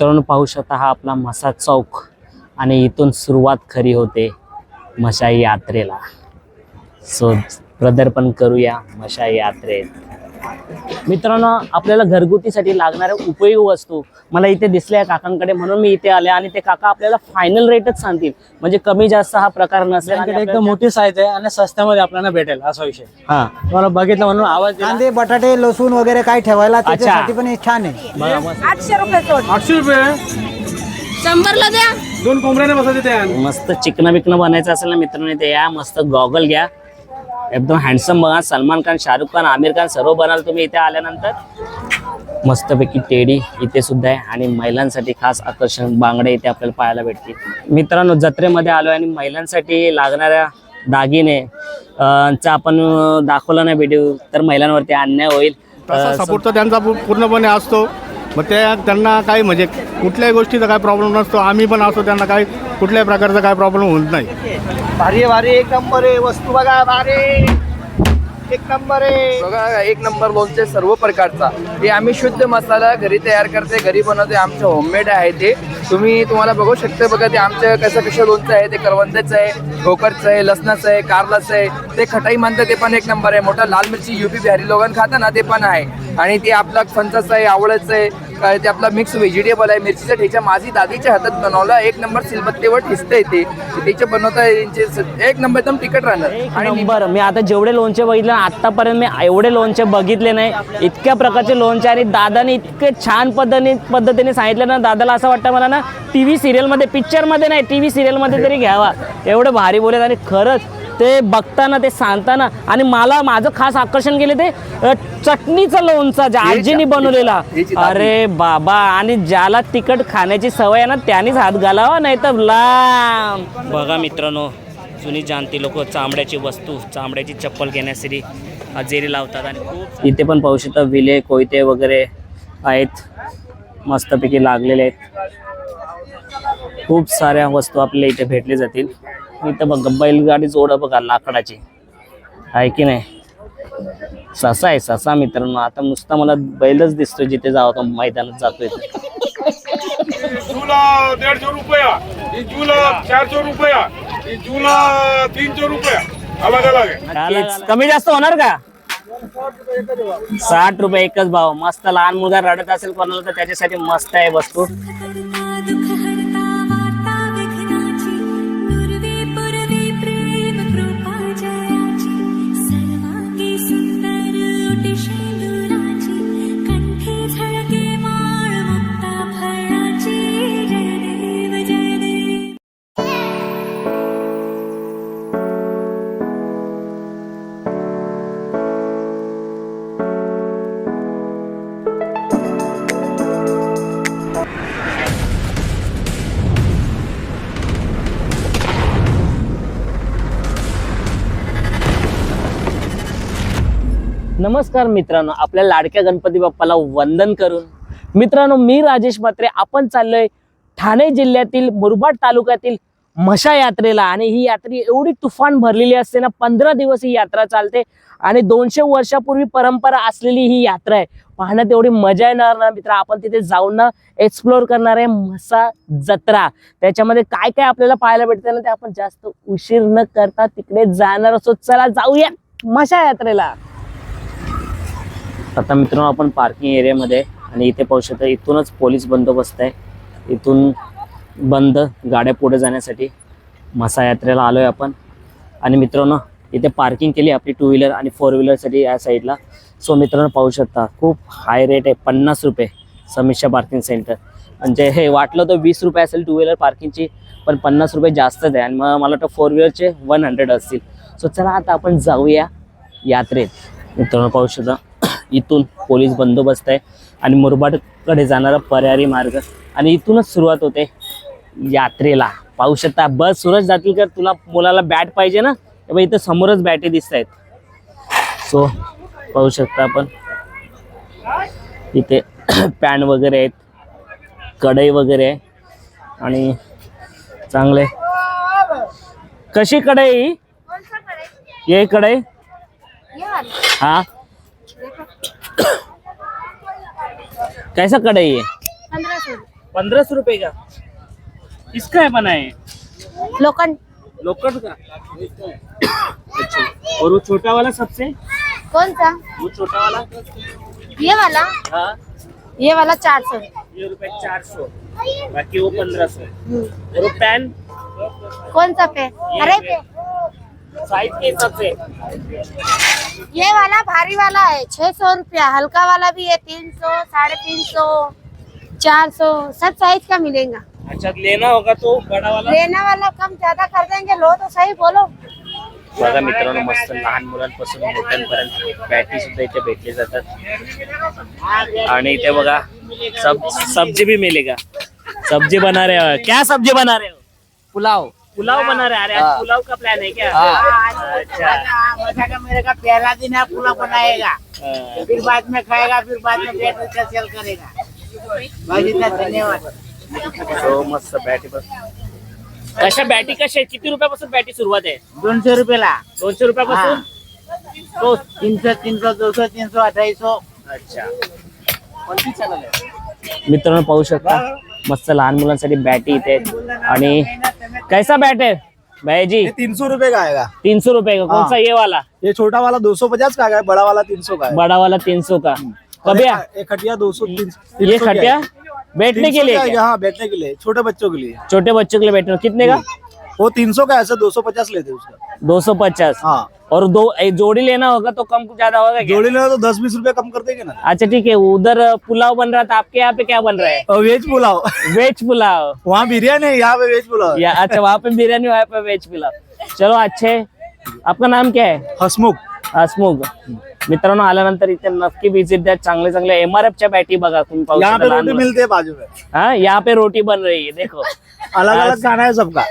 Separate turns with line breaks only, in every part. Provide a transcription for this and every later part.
मित्रांनो पाहू शकता हा आपला मसा चौक आणि इथून सुरुवात खरी होते मशाई यात्रेला। सो प्रदर्पण करूया मशाई यात्रेत। मित्रांनो आपल्याला घरगुतीसाठी लागणाऱ्या उपयोगी वस्तू मला इथे दिसल्या काकांकडे, म्हणून मी इथे आले आणि ते काका आपल्याला फायनल रेटच सांगतील, म्हणजे कमी जास्त हा प्रकार नसेल आणि
एकदम मोठी साईज आहे आणि स्वस्तामध्ये आपल्याला भेटेल असा विषय।
हा
तुम्हाला बघितलं म्हणून आवाज दिला।
कांदे बटाटे लसूण वगैरे काय ठेवायला त्याच्यासाठी पण हे छान आहे।
800 रुपये सोड।
800 रुपये
100 ला द्या।
2 कोंबड्याने बसायचे त्या।
मस्त चिकन बिकन बनायचं असेल ना मित्रांनो ते या, मस्त गॉगल घ्या, एकदम हँडसम बघा, सलमान खान, शाहरुख खान, आमिर खान सर्व बनाल तुम्ही इथे आल्यानंतर। मस्तपैकी टेडी इथे सुद्धा आहे आणि महिलांसाठी खास आकर्षण बांगडे इथे आपल्याला पाहायला भेटतील। मित्रांनो जत्रेमध्ये आलोय आणि महिलांसाठी लागणाऱ्या दागिने चा आपण दाखवला नाही व्हिडिओ तर महिलांवरती अन्याय होईल।
तसा सपोर्ट तर त्यांचा पूर्णपणे असतो, मग त्यांना काही म्हणजे कुठल्याही गोष्टीचा काय प्रॉब्लेम नसतो। आम्ही पण असतो, त्यांना काही कुठल्याही प्रकारचा काय प्रॉब्लेम होत नाही।
भारी भारी एक नंबर आहे वस्तू बघा, भारी एक नंबर आहे
बघा, एक नंबर लोणचे सर्व प्रकारचा। हे आम्ही शुद्ध मसाला घरी तयार करते, घरी बनवते, आमचं होममेड आहे ते। तुम्हाला बघू शकता बघा, ते आमचं कसं लोणचं आहे, ते करवंदाचं आहे, ठोकरचं आहे, लसणाचं आहे, कारलाचं आहे, ते खटाई म्हणतं ते पण एक नंबर आहे। मोठा लाल मिरची यूपी बिहारी लोकांना खाता ना ते पण आहे, आणि ते आपला फणसाचं आहे, आवळाचं आहे, ते आपला मिक्स व्हेजिटेबल आहे। मिरचीचा ठेचा माझी दादीच्या हातात बनवला, एक नंबर सिलबत्तेवर ठिसतं येते त्याचे बनवता एक नंबर एकदम तिखट राहणार।
आणि नंबर मी आता जेवढे लोणचे बघितले आतापर्यंत मी एवढे लोणचे बघितले नाही, इतक्या प्रकारचे लोणचे, आणि दादाने इतके छान पद्धतीने सांगितलं ना, दादाला असं वाटतं मला ना टीव्ही सिरियल मध्ये, पिक्चर मध्ये नाही टीव्ही सिरियल मध्ये तरी घ्यावा, एवढं भारी बोलत। आणि खरंच ते बघताना ते सांगताना आणि मला माझं खास आकर्षण केले ते चटणीचं लोणचं ज्या आजीने बनवलेला, अरे बाबा, आणि ज्याला तिखट खाण्याची सवय आहे ना त्यानेच हात घालावा, नाही तर लांब। बघा मित्रांनो जुनी जाणती लोक चामड्याची वस्तू, चामड्याची चप्पल घेण्यासाठी हजेरी लावतात, आणि खूप इथे पण पाहू शकता विले कोयते वगैरे आहेत, मस्तपैकी लागलेले आहेत। खूप साऱ्या वस्तू आपल्याला इथे भेटले जातील। इथं बघ बैलगाडी जोड बघा लाकडाची आहे की नाही, ससा आहे ससा मित्रांनो। आता नुसता मला बैलच दिसतोय जिथे जावं तो मैदानात जातोय।
झुला 150 रुपया, झुला 400 रुपया, झुला 300 रुपया, अलग अलग आहे।
कमी जास्त होणार का? 60 रुपये एकच भाव। मस्त लहान मुलगा रडत असेल कोणाला तर त्याच्यासाठी मस्त आहे वस्तू। नमस्कार मित्रांनो, आपल्या लाडक्या गणपती बाप्पाला वंदन करून मित्रांनो मी राजेश म्हात्रे, आपण चाललोय ठाणे जिल्ह्यातील मुरबाड तालुक्यातील मशा यात्रेला। आणि ही यात्रा एवढी तुफान भरलेली असते ना, 15 दिवस ही यात्रा चालते आणि 200 वर्षापूर्वी परंपरा असलेली ही यात्रा आहे। पाहण्यात एवढी मजा येणार ना मित्र, आपण तिथे जाऊन ना एक्सप्लोर करणार आहे मसा जत्रा। त्याच्यामध्ये काय काय आपल्याला पाहायला भेटतं ना ते आपण जास्त उशीर न करता तिकडे जाणार असो। चला जाऊया मशा यात्रेला। आता मित्रांनो आपण पार्किंग एरियामध्ये, आणि इथे पाहू शकता इथूनच पोलीस बंदोबस्त आहे, इथून बंद गाड्या पुढे जाण्यासाठी मसा यात्रेला आलोय आपण। आणि मित्रांनो इथे पार्किंग केली आपली 2 व्हीलर आणि 4 व्हीलरसाठी या साईडला। सो मित्रांनो पाहू शकता खूप हाय रेट आहे, 50 रुपये समीक्षा पार्किंग सेंटर। म्हणजे हे वाटलं तर 20 रुपये असेल 2 व्हीलर पार्किंगची, पण 50 रुपये जास्तच आहे। आणि मग मला वाटतं 4 व्हीलरचे 100 असतील। सो चला आता आपण जाऊया यात्रेत। मित्रांनो पाहू शकता इथून पोलीस बंदोबस्त आहे आणि मुरबाडकडे जाणारा पर्यायी मार्ग, आणि इथूनच सुरुवात होते यात्रेला। पाहू शकता बस सूरज जातील का, तुला मुलाला बॅट पाहिजे ना, तेव्हा इथं समोरच बॅटे दिसत आहेत। सो पाहू शकता आपण इथे पॅन वगैरे आहेत, कढई वगैरे आहे, आणि चांगले। कशी कढई? ये कढई हाँ कैसा कढ़ाई है?
1500।
₹1500 का किसका है बना है?
लोखंड।
लोकट का। अच्छा, और वो छोटा वाला सबसे,
कौन सा?
वो छोटा वाला,
ये वाला?
हाँ
ये वाला 400।
ये रुपए 400, बाकी वो 1500। और वो पेन
कौन सा पे? अरे पे
साइज के हिसाब से
ये वाला भारी वाला है 600 रुपया, हल्का वाला भी है 300, 350, 400, सब साइज का मिलेगा।
अच्छा लेना होगा तो बड़ा वाला।
लेना वाला कम ज्यादा कर देंगे, लो तो सही बोलो।
बघा मित्रांनो, मस्त लहान मुलांपासून मोठ्यांपर्यंत बॅटी सुद्धा इथे भेटले जातात। आणि इथे बघा सब्जी भी मिलेगा। सब्जी बना रहे हो क्या? सब्जी बना रहे हो?
पुलाव।
पुलाव बना रहे हैं। अरे आज पुलाव का प्लान है क्या? अच्छा
मजा का मेरे का पहला दिन है, पुलाव बनाएगा, फिर बाद में खाएगा, फिर बाद में पेट का सेल करेगा। बस इतना, धन्यवाद।
तो मस्त बॅटी बस कशा बॅटी कशा आहे? किती रुपयापासून बॅटी सुरुवात आहे?
200 रुपयाला,
200 रुपयापासून तो
300, 300, 200, 300, 250।
अच्छा मित्रांनो पाहू शकता मस्त लहान मुलांसाठी बॅटी इथे आहेत। आणि कैसा बॅट है भाई जी?
300 रुपए का आएगा।
300 रुपए का। कौन सा ये वाला?
ये छोटा वाला 250 का है, बड़ा वाला 300 का है।
बड़ा वाला 300 का। कबिया
एक खटिया 200
ये खटिया बैठने के लिए क्या?
हाँ, बैठने के लिए, छोटे बच्चों के लिए।
छोटे बच्चों के लिए बैठने कितने का?
वो 300 का, ऐसा 250 लेते हैं उसका।
250।
हाँ,
और दो एक जोड़ी लेना होगा तो कम ज्यादा होगा क्या?
जोड़ी लेना तो 10-20 रुपए कम कर देंगे ना।
अच्छा ठीक है। उधर पुलाव बन रहा था, आपके यहाँ पे क्या बन रहा है?
और वेज पुलाव।
वेज पुलाव।
वहाँ बिरयानी है, यहाँ पे वेज पुलाव है।
या अच्छा वहाँ पे बिर्याणी, वहाँ पे वेज पुलाव। चलो अच्छे। आपका नाम क्या है?
हसमुख।
हसमुख। मित्रांनो आल्यानंतर इथे नक्की विजिट द्या। चांगले चांगले एमआरएफच्या बॅटी बघा तुम्ही पाहू
यहाँ पे
शकता।
रोटी मिलते है बाजू में।
हाँ यहाँ पे रोटी बन रही है देखो।
अलग अलग खाना है सबका।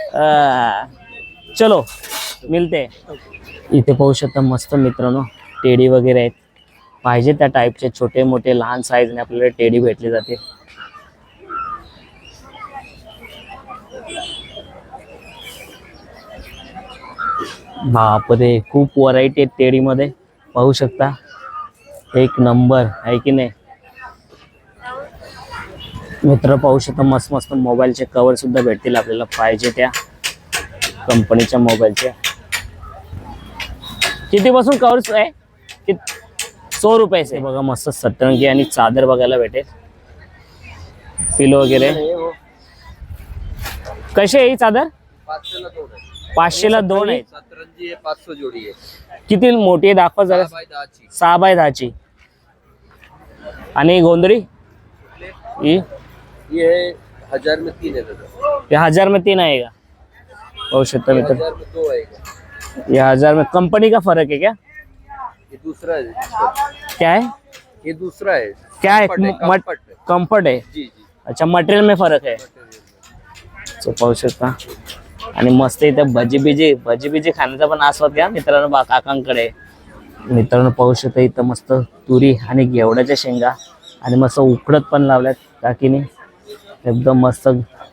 चलो मिलते। इथे पाहू शकता मस्त मित्रांनो टेडी वगैरे आहेत। पाहिजे त्या टाईपचे छोटे मोठे लहान साईजने आपल्याला टेडी भेटले जाते। बापरे खूप व्हरायटी आहेत टेडी मध्ये, पाहू शकता एक नंबर आहे की नाही मित्र। पाहू शकता मस्त मस्त मोबाईलचे कवर सुद्धा भेटतील आपल्याला पाहिजे त्या कंपनीच्या मोबाईलचे। किती पासून कवर्स आहे? 100 रुपये से बघा मस्त सतरंगी आणि चादर बघायला भेटेल, पिलो वगैरे। कशी आहे ही चादर? 500ला 2 आहे।
सतरंजी आहे, 500 जोडी आहे।
किती मोठी आहे दाखवा जरा? 6x10ची। आणि गोंधळी ही
ये 1000 में 3 है दादा।
ये 1000 में 3 आएगा। पाहू शकता मित्र
1000 में 2 आएगा।
ये 1000 में। कंपनी का फर्क है क्या?
ये दूसरा है,
क्या है?
ये दूसरा है।
क्या है?
कंफर्ट है।
कंफर्ट है।
जी जी।
अच्छा मटेरियल में फरक है। सो पाहू शकता। आणि मस्त इथे भजी बिजी खाण्याचा पण आस्वाद घ्या मित्रांनो बा काकांकडे। मित्रांनो पाहू शकता इथं मस्त तुरी आणि घेवड्याच्या शेंगा आणि मस्त उकडत पण लावल्यात काकीने, एकदम मस्त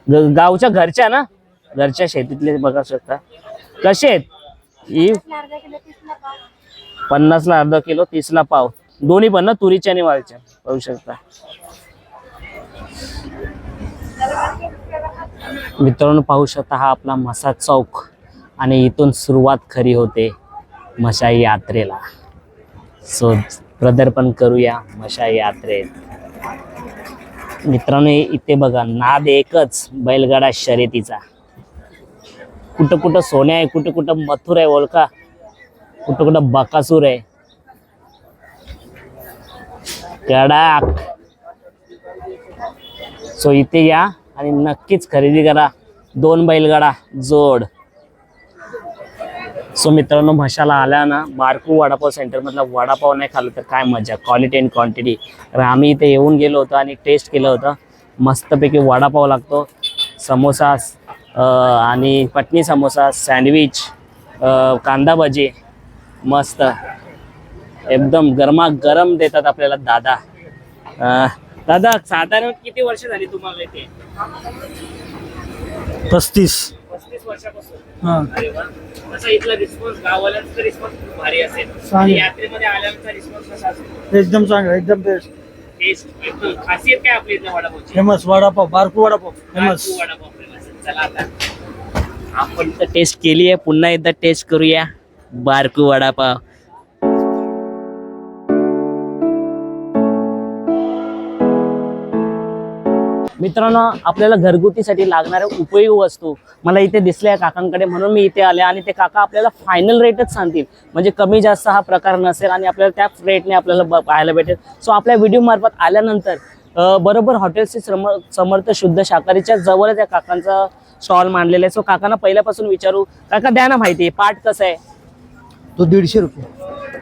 गावच्या घरच्या ना, घरच्या शेतीतले बघा शकता। कसे आहेत ही? 50ला अर्धा किलो, 30ला पाव, दोन्ही पण ना तुरीच्या आणि वाळच्या। पाहू शकता मित्रांनो पाहू शकता हा आपला म्हसा चौक आणि इथून सुरुवात खरी होते मशाई यात्रेला। सो प्रदर्पण करूया मशाई यात्रेत। मित्रांनो इथे बघा नाद एकच बैलगाडा शर्यतीचा। कुठं कुठं सोन्या आहे, कुठं कुठं मथुर आहे ओळखा, कुठं कुठं बकासूर आहे। कडाक। सो इथे या आणि नक्कीच खरेदी करा 2 बैलगाडा जोड। सो मित्रांनो म्हशाला आल्या ना बारकू वडापाव सेंटर मधला वडापाव नाही खाल्लं तर काय मजा, क्वालिटी अँड क्वांटिटी। तर आम्ही इथे येऊन गेलो होतो आणि टेस्ट केलं होतं, मस्तपैकी वडापाव लागतो, समोसा आणि पटनी समोसा, सँडविच, कांदा भजी मस्त एकदम गरमागरम देतात आपल्याला दादा। दादा साधारण किती वर्ष झाली तुम्हाला इथे?
35
वर्षापासून। अरे वा। कसा इथला रिस्पॉन्स, गाववाल्यांचा रिस्पॉन्स खूप भारी असेल, यात्रेमध्ये आल्यानंतर रिस्पॉन्स कसा असेल?
एकदम चांगला, एकदम बेस्ट।
टेस्ट खासियत काय आपली इथल्या वडापावची?
Famous vada pav, Barku vada pav famous.
Vada pav famous आहे. चला आता आपण तर टेस्ट केली आहे, पुन्हा एकदा टेस्ट करूया बारकू वडापाव. मित्रांनो, आपल्याला घरगुतीसाठी लागणाऱ्या उपयोगी वस्तू मला इथे दिसल्या काकांकडे, म्हणून मी इथे आले. आणि ते काका आपल्याला फायनल रेटच सांगतील, म्हणजे कमी जास्त हा प्रकार नसेल आणि आपल्याला त्या रेटने आपल्याला पाहायला भेटेल. सो आपल्या व्हिडिओ मार्फत आल्यानंतर बरोबर हॉटेलची समर्थ शुद्ध शाकाहारीच्या जवळच या काकांचा स्टॉल मांडलेला आहे. सो काकांना पहिल्यापासून विचारू, काका द्या ना माहिती, पाट कसं आहे?
तो 150 रुपये,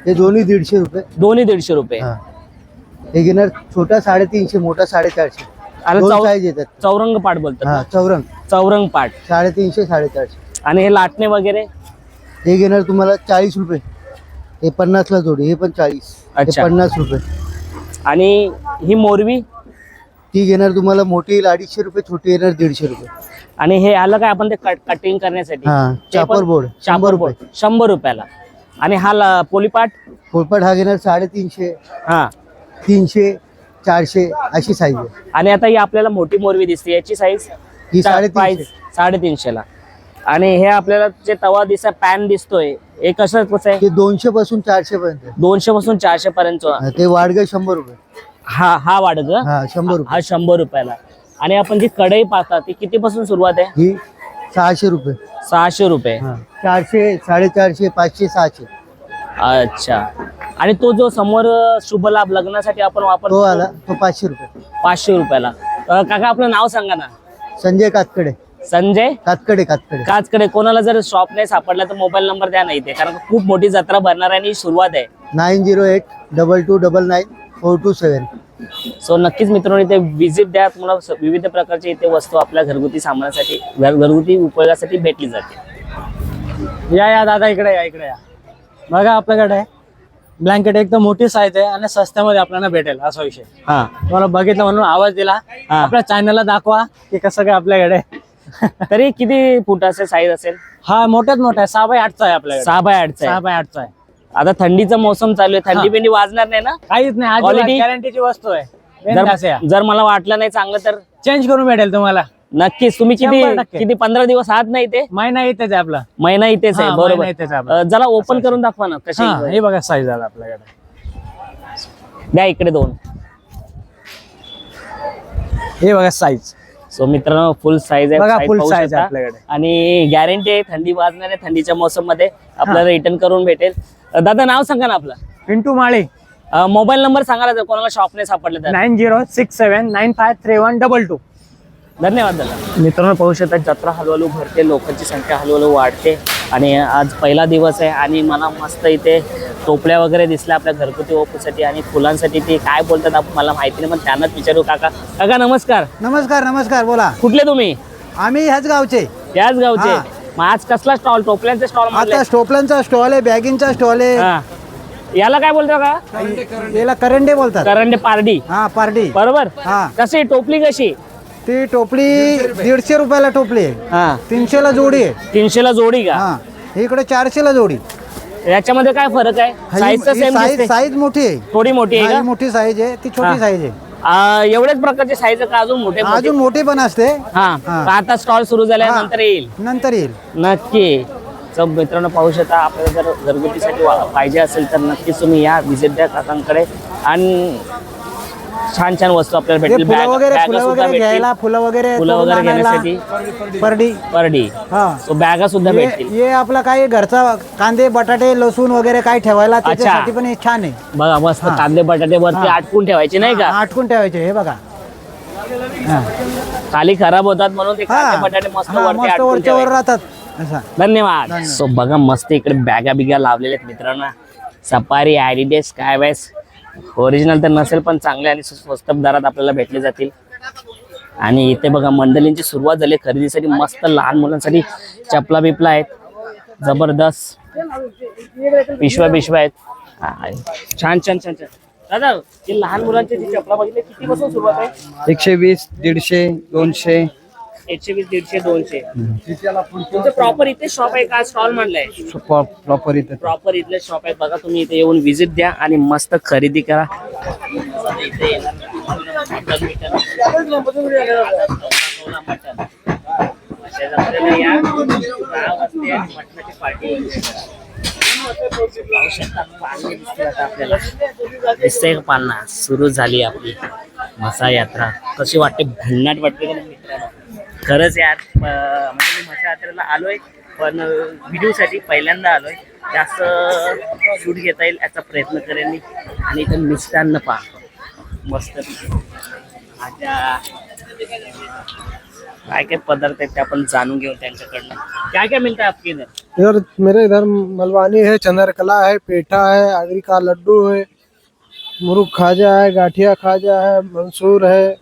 हे दोन्ही 150 रुपये.
दोन्ही 150 रुपये.
हा. हे घेणार छोटा 350, मोठा 450.
आणि
दोन साईज येतात.
चौरंग पाट बोलतात
हा
ना?
चौरंग
चौरंग पाट
350, 450.
आणि हे लाटणे वगैरे
हे घेणार तुम्हाला 40 रुपये. हे 50 ला जोडी, हे पण 40. हे
अच्छा.
50 रुपये.
आणि ही मोरवी,
ती घेणार तुम्हाला मोठी 250 रुपये, छोटी येणार 150 रुपये.
आणि हे आलं काय आपण ते कटिंग करण्यासाठी
हा,
ते
चापर
पण-
बोर्ड,
चापर
100
बोर्ड
रुपये.
100 रुपयाला. आणि हा पोलीपाट,
पोळपाट हा घेणार 350,
हा.
300, 400 अशी साईज आहे.
आणि आता ही आपल्याला मोठी मोरवी दिसते, याची साईज
ही 350.
350ला. आणि हे आपल्याला जे तवा दिसत पॅन दिसतोय, हे कसं आहे?
ते 200 पासून 400 पर्यंत आहे.
200 पासून 400 पर्यंत.
हा, ते वाडग 100 रुपये.
हा वाढग
हा 100 रुपये.
हा 100 रुपयाला. आणि आपण जी कढई पाहता ती कितीपासून सुरुवात आहे?
ही 600 रुपये.
600 रुपये.
हा, 400, 450, 500, 600.
अच्छा. आणि तो जो समोर शुभ लाभ लग्नासाठी आपण
तो
वापरतो
आला तो 500 रुपये.
500 रुपयाला. काका आपलं नाव सांगा ना.
संजय कातकडे.
संजय
कातकडे कातकडे.
काचकडे. कोणाला जर शॉप नाही सापडला तर मोबाईल नंबर द्या नाही ते, कारण खूप मोठी जत्रा भरणार आहे आणि ही सुरुवात आहे.
908-2299-427.
सो नक्कीच मित्रांनो इथे व्हिजिट द्या, तुम्हाला विविध प्रकारचे इथे वस्तू आपल्या घरगुती सामानासाठी घरगुती उपयोगासाठी भेटली जाते.
या दादा, इकडे या, इकडे या. बघा आपल्याकडे ब्लँकेट एकदम मोठी साईज आहे आणि स्वस्तामध्ये आपल्याला भेटेल, असा विषय.
हा.
तुम्हाला बघितलं म्हणून आवाज दिला.
हा.
आपल्या चॅनलला दाखवा की कसं काय आपल्याकडे.
तरी किती फुटाचे साईज असेल?
हा मोठ्यात मोठा आहे, 6x8चा आहे आपल्याकडे.
6x8
6x8चा आहे.
आता थंडीचा मोसम चालू आहे, थंडी बिंडी वाजणार नाही ना?
काहीच नाही,
Quality?
गॅरंटीची वस्तू आहे. बिनधास्त या.
जर मला वाटलं नाही चांगलं तर
चेंज करून भेटेल तुम्हाला.
नक्कीच. तुम्ही
100%.
किती 15 दिवस आहात ना इथे?
महिना इथेच आहे आपला.
महिना इथेच आहे.
हा,
बरोबर.
महिना इथेच आहे आपला.
जरा ओपन करून दाखवा ना कशी.
हा, हे बघा साईज आला आपल्याकडे.
द्या इकडे 2.
हे बघा साईज.
सो मित्रांनो फुल साईज आहे.
बघा,
size
full
पाहू
size आहे
शकता.
आपल्याकडे.
आणि गॅरंटी आहे थंडी वाजणार आहे, थंडीच्या मोसम मध्ये आपल्याला रिटर्न करून भेटेल. दादा नाव सांगा ना आपलं.
पिंटू माळे.
मोबाईल नंबर सांगा ना जर कोणाला शॉप नाही सापडले तर.
9067953122.
धन्यवाद दादा. मित्रांनो पाहू शकता जत्रा हळूहळू भरते, लोकांची संख्या हळूहळू वाढते आणि आज पहिला दिवस आहे आणि मला मस्त इथे टोपल्या वगैरे दिसल्या आपल्या घरगुती वापरूसाठी आणि फुलांसाठी. ते काय बोलतात मला माहिती नाही, पण त्यांनाच विचारू. काका नमस्कार.
नमस्कार नमस्कार. बोला.
कुठले तुम्ही?
आम्ही ह्याच गावचे.
याच गावचे.
हा.
मग आज कसला स्टॉल? टोपल्यांचा स्टॉल
आता स्टोपलांचा स्टॉल आहे, बॅगिंगचा स्टॉल आहे.
याला काय बोलतो का?
याला करंडे बोलतात.
करंडे पारडी.
हा पार्टी.
बरोबर.
हा.
कशी टोपली कशी?
ती टोपली 150 रुपयाला टोपली आहे.
हा.
300 ला जोडी आहे.
300 ला जोडी का?
हा, इकडे 400 ला जोडी.
याच्यामध्ये काय फरक आहे? साईज तर सेम दिसते.
साईज मोठी आहे.
थोडी मोठी आहे
ही
का?
मोठी साईज आहे, ती
हा.
छोटी साईज आहे.
एवढ्याच प्रकारचे साईज का अजून मोठे?
अजून मोठी पण असते.
हा.
हा.
आता स्टॉल सुरू झाल्यानंतर येईल.
नंतर येईल.
नक्की. तर मित्रांनो पाहू शकता, आपल्याला जर घरगुतीसाठी पाहिजे असेल तर नक्कीच तुम्ही या विजिट द्या काकांकडे आणि छान छान वस्तू आपल्याला
हे
भेटतील.
फुलं वगैरे
बॅगा
फुलं
सुद्धा
वगैरे
भेटतील.
घ्यायला, फुलं वगैरे
फुलं
तोडून
वगैरे
आणायला.
घेण्यासाठी
परडी.
परडी.
हा.
सो बॅगा सुद्धा भेटतील.
हे आपला काही घरचा कांदे बटाटे लसूण वगैरे काय ठेवायला त्याच्यासाठी पण हे छान आहे.
बघा मस्त
हा.
कांदे बटाटे वरती
हा.
आटकून ठेवायचे नाही का?
आटकून ठेवायचे. हे बघा. हा.
खाली खराब होतात म्हणून ते कांदे बटाटे मस्त
हा,
वरती
मस्त
आटकून
वरच्या वर
ठेवायचे.
राहतात. असा.
धन्यवाद. सो बघा मस्त इकडे बॅगा बिगा लावलेल्या आहेत मित्रांनो. सफारी, ॲडिडास, स्कायवॅस. ओरिजिनल तर नसेल पण चांगले आणि स्वस्त दरात आपल्याला भेटले जातील. आणि इथे बघा मंडळींची सुरुवात झाली खरेदीसाठी. मस्त लहान मुलांसाठी चपला बिपला आहेत, जबरदस्त पिशव्या आहेत. छान छान छान छान. दादा ते लहान मुलांची जी चपला बघितली किती पासून सुरुवात आहे?
120, 150, 200,
120, 150, 200. तुमचं प्रॉपर इथे शॉप आहे का? स्टॉल म्हणलाय
प्रॉपर इथे
प्रॉपर इथले शॉप आहे बघा. तुम्ही इथे येऊन व्हिजिट द्या आणि मस्त खरेदी करा. इथे येणार. मटण. त्याच्यामध्ये या 10 वाजता आणि मटणाची पार्टी आपल्याला दिसतंय का? पालना सुरू झाली आपली मसा यात्रा. कशी वाटते? भन्नाट वाटते का मित्रांनो? खरंच यार, म्हणजे मी मसा यात्रेला आलोय पण व्हिडिओसाठी पहिल्यांदा आलोय. जास्त शूट घेता येईल याचा प्रयत्न करेन मी. आणि इथं मिष्टान्न पहा मस्त. आता काय काय पदार्थ आहेत ते आपण जाणून घेऊ त्यांच्याकडनं. काय काय मिळतं आपके इधर?
इधर मेरे इधर मलवानी है, चंद्रकला है, पेठा है, आगरी का लड्डू है, मुरुख खाजा है, गाठिया खाजा है, मंसूर है,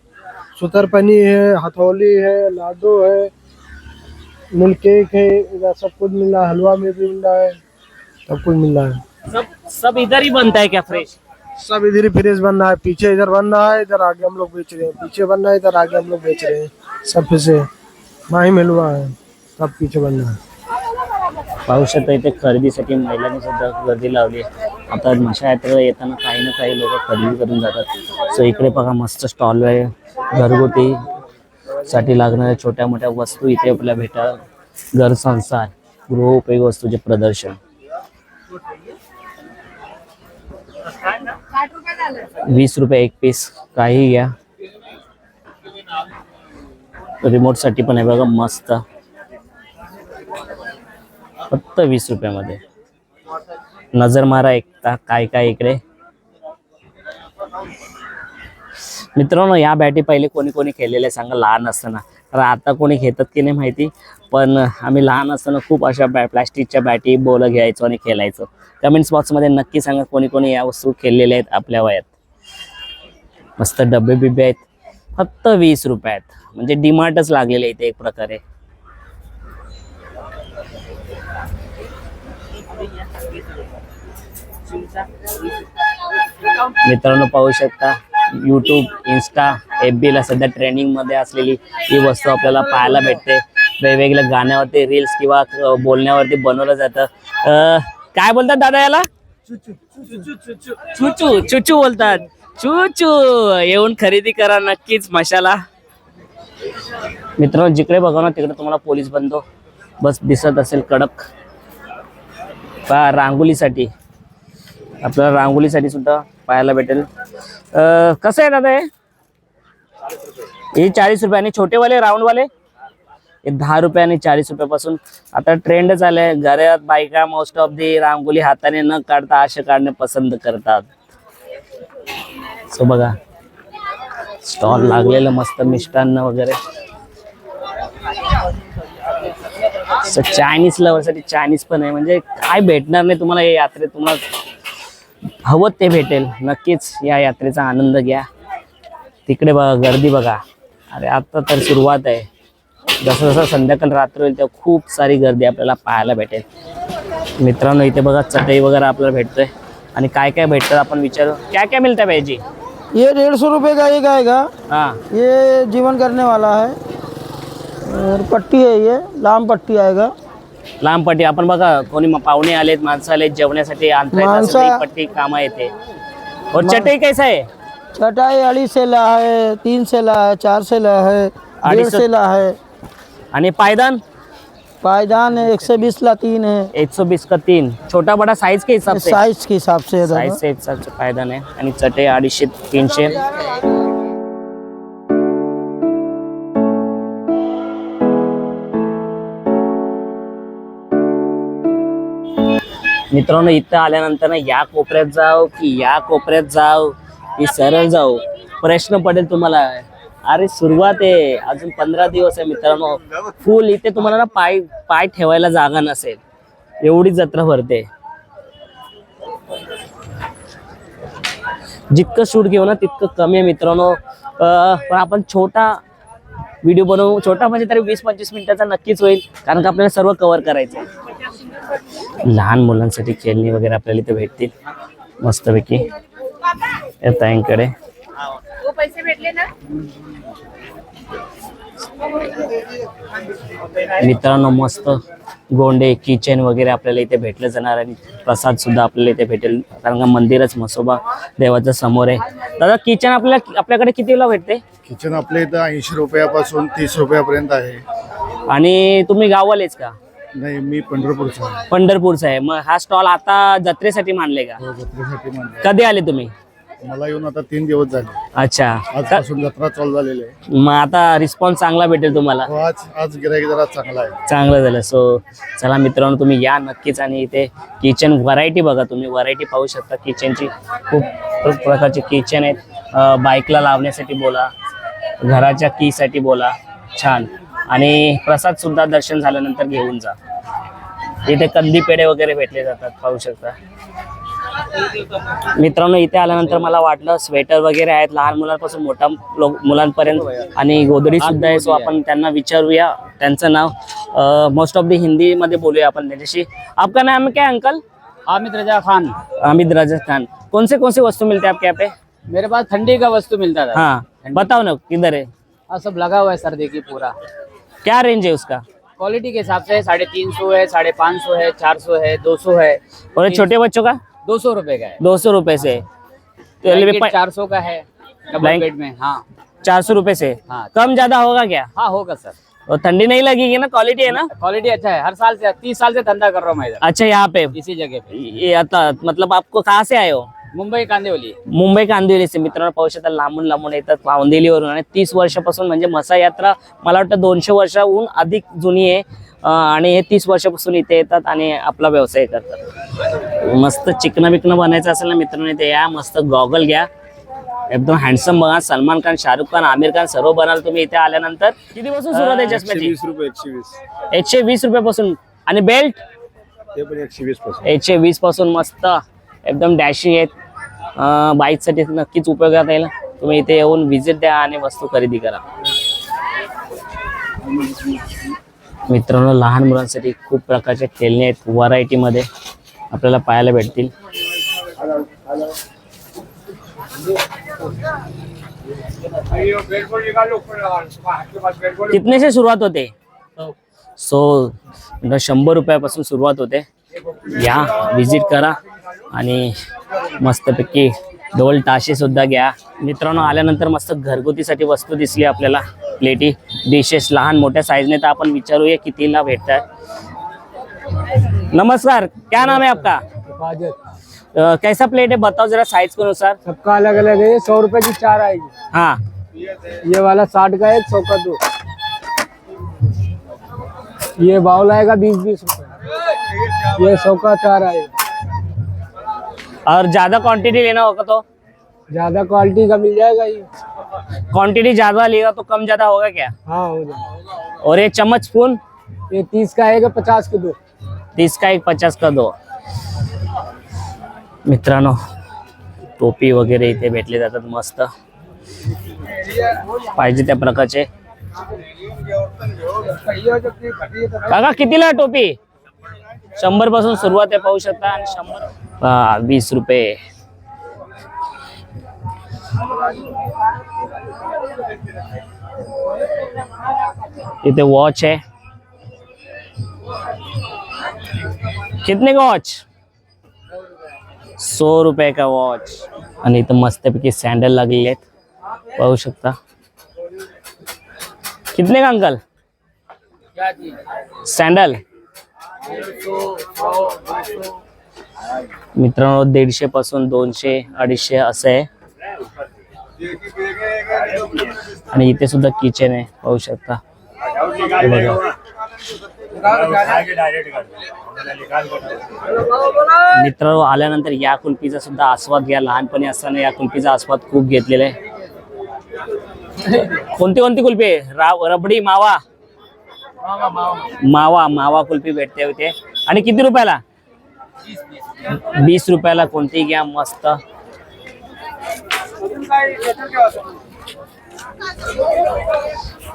सुतरपनी है, हथौली है, लाडू है, मिल्क केक है, इधर सब कुछ मिल रहा है, हलवा में भी मिल रहा है, सब कुछ मिल रहा है।
सब इधर ही बनता है क्या फ्रेश?
सब इधर ही फ्रेश बन रहा है। पीछे इधर बन रहा है, इधर आगे हम लोग बेच रहे हैं, पीछे बन रहा है, इधर आगे हम लोग बेच रहे हैं। सब फिर से माही मिलवा है, सब पीछे बन रहा है।
पाहू शकता इथे खरेदीसाठी महिलांनी सुद्धा गर्दी लावली आहे. आता मशा यात्रेला येताना काही ना काही लोक खरेदी करून जातात. सो इकडे बघा मस्त स्टॉल आहे. घरगुती साठी लागणाऱ्या छोट्या मोठ्या वस्तू इथे आपल्याला भेटतात. घर संसार गृहोपयोगी वस्तूचे प्रदर्शन. 20 रुपये एक पीस, काही घ्या. रिमोट साठी पण आहे बघा मस्त, फक्त 20 रुपयामध्ये. नजर मारा एकदा काय काय इकडे. मित्रांनो या बॅटी पहिले कोणी कोणी खेळलेल्या सांगा लहान असताना. तर आता कोणी घेतात की नाही माहिती, पण आम्ही लहान असताना खूप अशा प्लॅस्टिकच्या बॅटी बोल घ्यायचो आणि खेळायचो. कमेंट्स बॉक्समध्ये नक्की सांगा कोणी कोणी या वस्तू खेळलेल्या आहेत आपल्या वयात. मस्त डबे बिबे आहेत, फक्त 20 रुपयात. म्हणजे डिमार्टच लागलेले इथे एक प्रकारे. मित्रांनो पाहू शकता यूट्यूब, इन्स्टा, FB ला सध्या ट्रेंडिंग मध्ये असलेली ही वस्तू आपल्याला पाहायला भेटते. वेगवेगळ्या गाण्यावरती रील्स किंवा बोलण्यावरती बनवलं जातं. काय बोलतात दादा याला? चुचू चुचू बोलतात. चुचू येऊन खरेदी करा नक्कीच मशाला. मित्रांनो जिकडे बघा ना तिकडे तुम्हाला पोलीस बंदो बस दिसत असेल कडक. रांगोलीसाठी आपल्याला रांगोलीसाठी सुद्धा पाहायला भेटेल. कसं आहे दादा हे? 40 रुपये. आणि छोटेवाले राऊंडवाले हे 10 रुपये आणि 40 रुपयापासून. आता ट्रेंड झालाय. घरात बायका मोस्ट ऑफ दी रांगोली हाताने न काढता असे काढणे पसंत करतात. सो बघा स्टॉल लागलेलं मस्त मिष्टान्न वगैरे. चायनीज लवरसाठी चायनीज पण आहे. म्हणजे काय भेटणार नाही तुम्हाला या यात्रेत. तुम्हाला हवं ते भेटेल. नक्कीच या यात्रेचा आनंद घ्या. तिकडे बघा गर्दी बघा. अरे आता तर सुरुवात आहे. जसं जसं संध्याकाळ रात्र होईल तेव्हा खूप सारी गर्दी आपल्याला पाहायला भेटेल. मित्रांनो इथे बघा चटई वगैरे आपल्याला भेटतोय. आणि काय काय भेटतं आपण विचारू. क्या क्या मिळतं पाहिजे?
ये 150 रुपये का एक आएगा।
हाँ
ये जीवन करने वाला है और पट्टी है, ये लाम पट्टी आएगा।
लांब पट्टी. आपण बघा कोणी पाहुणे आलेत, माणसं आलेत जेवण्यासाठी आणता येत असेल तर ही पट्टी कामा येते. और चटई कैसा है?
चटाई 2.5 सेला है, 3 सेला है, 4 सेला है, 1.5 सेला है।
आणि पायदान?
पायदान 120 ला 3 है।
120 का 3. छोटा बड़ा साइज के हिसाब से?
साइज के हिसाब से
साइज से हिसाब से पायदान आहे. आणि चटई 250 300. मित्रांनो इथं आल्यानंतर ना या कोपऱ्यात जाऊ की या कोपऱ्यात जाऊ की सरळ जाऊ प्रश्न पडेल तुम्हाला. अरे सुरुवात आहे, अजून 15 दिवस आहे मित्रांनो. फुल इथे तुम्हाला ना पाय ठेवायला जागा नसेल एवढी जत्रा भरते. जितकं शूट घेऊ ना तितकं कमी आहे मित्रांनो. पण आपण छोटा व्हिडिओ बनवू. छोटा म्हणजे तरी 20-25 मिनिटाचा नक्कीच होईल, कारण का आपल्याला सर्व कव्हर करायचं आहे. लहान मुलांसाठी खेळणी वगैरे आपल्याला इथे भेटतील मस्तपैकी ताईंकडे.
पैसे भेटले ना.
मित्रांनो मस्त गोंडे किचन वगैरे आपल्याला इथे भेटलं जाणार आणि प्रसाद सुद्धा आपल्याला इथे भेटेल, कारण का मंदिरच म्हसोबा देवाच्या समोर आहे. दादा किचन आपल्याकडे कितीला भेटते?
किचन आपल्या इथं 80 रुपयापासून 30 रुपयापर्यंत आहे.
आणि तुम्ही गाववालेच का?
नाही, मी पंढरपूरचा आहे.
पंढरपूरचा आहे. मग हा स्टॉल आता जत्रेसाठी मांडले का?
जत्रेसाठी मानले.
कधी आले तुम्ही?
मला येऊन आता 3 दिवस झाले.
अच्छा,
आजपासून जत्रा चालू झालेली आहे.
मग आता रिस्पॉन्स चांगला भेटेल तुम्हाला.
हो, आज गिराईक जरा चांगला आहे.
चांगलं झालं. सो चला मित्रांनो, तुम्ही या नक्कीच आणि इथे किचन व्हरायटी बघा, तुम्ही व्हरायटी पाहू शकता. किचनची खूप प्रकारचे किचन आहेत. बाईकला लावण्यासाठी बोला, घराच्या कीसाठी बोला, छान. आणि प्रसाद सुद्धा दर्शन झाल्यानंतर घेऊन जा. इथे कंदी पेढे वगैरे भेटले जातात, पाहू शकता. मित्रांनो इथे आल्यानंतर मला वाटलं स्वेटर वगैरे आहेत लहान मुलांपासून मोठ्या मुलांपर्यंत, आणि गोदडी सुद्धा आहे. सो आपण त्यांना विचारूया त्यांचं नाव. मोस्ट ऑफ द हिंदी मध्ये बोलूया आपण त्यांच्याशी. आपका नाम क्या है अंकल?
हामिद रजा खान.
हामिद रजा खान. कौन से वस्तु मिलते हैं आपके यहाँ पे?
मेरे पास ठंडी का वस्तु मिलता था।
हाँ बताओ ना, किधर है?
हाँ, सब लगा हुआ है सर, देखिए पूरा।
क्या रेंज है उसका?
क्वालिटी के हिसाब से 350 है, 550 है, 400 है, 200 है।
और ये छोटे बच्चों का?
200 रुपए का है।
200 रुपए से।
ब्लैंकेट 400 का है डबल
ब्लैंक-
बेड में। हाँ
400 रुपए से।
हाँ।
कम ज्यादा होगा क्या?
हाँ होगा सर।
और ठंडी नहीं लगेगी ना? क्वालिटी है ना?
क्वालिटी अच्छा है, हर साल से 30 साल से धंधा कर रहा हूँ मैं इधर,
अच्छा, यहाँ पे
इसी जगह पे।
ये आता मतलब आपको कहाँ से आए हो?
मुंबई कांदिवली।
मुंबई कांदिवली से. मित्रांनो पाहू शकता लांबून लांबून येतात कांदिवलीवरून, आणि 30 वर्षापासून म्हणजे मसा यात्रा मला वाटतं 200 वर्षाहून अधिक जुनी आहे. आणि हे 30 वर्षापासून इथे येतात आणि आपला व्यवसाय करतात. मस्त चिकन बिकन बनायचं असेल ना मित्रांनो, इथे या. मस्त गॉगल घ्या, एकदम हँडसम बघा. सलमान खान, शाहरुख खान, आमिर खान सर्व बनाल तुम्ही इथे आल्यानंतर. किती पासून सुरुवात आहे चष्म्याची?
120 रुपये. 120.
120 रुपयापासून. आणि बेल्ट
ते पण 120 पासून.
120 पासून. मस्त एकदम डॅशिंग आहेत. बाईकसाठी नक्कीच उपयोगात येईल. तुम्ही इथे येऊन व्हिजिट द्या आणि वस्तू खरेदी करा. मित्रांनो लहान मुलांसाठी खूप प्रकारचे खेळणे आहेत, व्हरायटीमध्ये आपल्याला पाहायला भेटतील. कितने से सुरुवात होते? 100 रुपयापासून सुरुवात होते. या व्हिजिट करा आणि मस्तपैकी ढोल ताशे सुद्धा घ्या. मित्रांनो आल्यानंतर मस्त घरगुतीसाठी वस्तू दिसली आपल्याला, प्लेटी, डिशेस लहान मोठ्या साइजने. तर आपण विचारूया कितीला भेटतात. नमस्कार, क्या नाम है आपका? कैसा प्लेट है बताओ जरा साइज के अनुसार.
सबका अलग अलग है. 100 रुपए की 4 आएगी.
हाँ
ये वाला 60 का है, 100 का 2. ये बाउल आएगा 20-20 रुपए. ये 100 का 4 आएगा.
और ज्यादा क्वांटिटी लेना होगा तो?
ज्यादा क्वालिटी का मिल जाएगा ये.
क्वांटिटी ज्यादा लेगा तो कम ज्यादा होगा क्या?
हाँ हो जाएगा.
और ये चम्मच स्पून?
ये 30 का आएगा, 50 के 2.
30 का 1, 50 का 2. मित्रांनो टोपी वगैरे इथे भेटले जातात मस्त, पाहिजे त्या प्रकारचे. काका कितीला टोपी? 100 पासून सुरुवात आहे पाहू शकता. आणि 100 20 रुपये. इथे वॉच आहे. कितने का वॉच? 100 रुपये का वॉच. आणि इथं मस्तपैकी सॅन्डल लागलेले आहेत पाहू शकता. कितने का अंकल सॅन्डल? मित्रांनो 150 पासून 200, 250 असं आहे. आणि इथे सुद्धा किचन आहे पाहू शकता. हे बघा. मित्रांनो आल्यानंतर या कुल्फीचा सुद्धा आस्वाद घ्या. लहानपणी असताना या कुल्फीचा आस्वाद खूप घेतलेला आहे. कोणती कोणती कुल्फी आहे? रबडी, मावा? मावा कुल्फी भेटते होते. आणि किती रुपयाला? 20 रुपयाला. कोणती घ्या मस्त.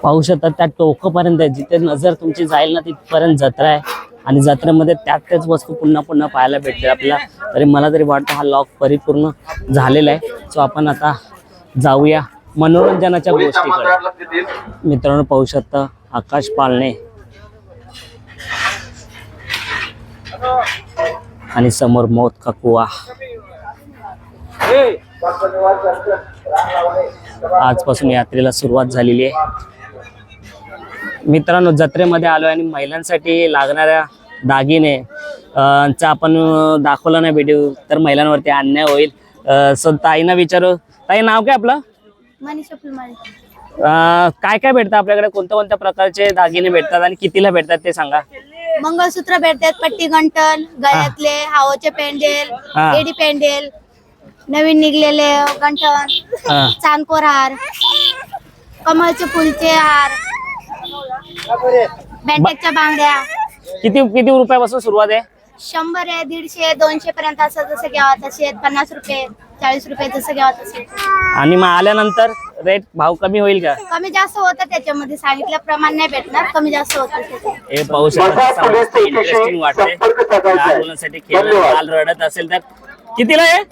पाहू शकता त्या टोकापर्यंत जिथे नजर तुमची जाईल ना तिथपर्यंत जत्रा आहे. आणि जत्रेमध्ये त्याच वस्तू पुन्हा पुन्हा पाहायला भेटते आपल्याला. तरी मला तरी वाटतं हा लॉग परिपूर्ण झालेला आहे. सो आपण आता जाऊया मनोरंजनाच्या गोष्टीकडे. मित्रांनो पाहू शकता आकाश पाळणे आणि समोर मौत का कुआ. आजपासून यात्रेला सुरुवात झालेली आहे. मित्रांनो जत्रेमध्ये आलो आणि महिलांसाठी लागणाऱ्या दागिने चा आपण दाखवला नाही व्हिडिओ तर महिलांवरती अन्याय होईल. सो ताईंना विचारू, ताई नाव काय आपलं?
मनीषा फुलमाळे.
काय काय भेटतं आपल्याकडे, कोणत्या कोणत्या प्रकारचे दागिने भेटतात आणि कितीला भेटतात ते सांगा.
मंगळसूत्र भेटतात, पट्टी गंटन, गळ्यातले, हावचे पेंडेल,
हा.
एडी पेंडेल, नवीन निघलेले गंठन,
हा.
चांदकोर हार, कमळचे फुलचे हार, बँटेकच्या बांगड्या.
किती किती रुपयापासून सुरुवात आहे?
100 आहे, 150, 200 पर्यंत असं जसं घ्यावं तसे. 50 रुपये, 40 रुपये जसं घ्यावं तसे.
आणि मग आल्यानंतर रेट भाव कमी होईल का?
कमी जास्त होतं त्याच्यामध्ये, सांगितल्याप्रमाणे नाही भेटणार, कमी जास्त होतं त्याच्यात.
हे पाहू शकता इंटरेस्टिंग वाटते. लहान मुलांसाठी खेळणं, बाल रडत असेल तर कितीला आहे?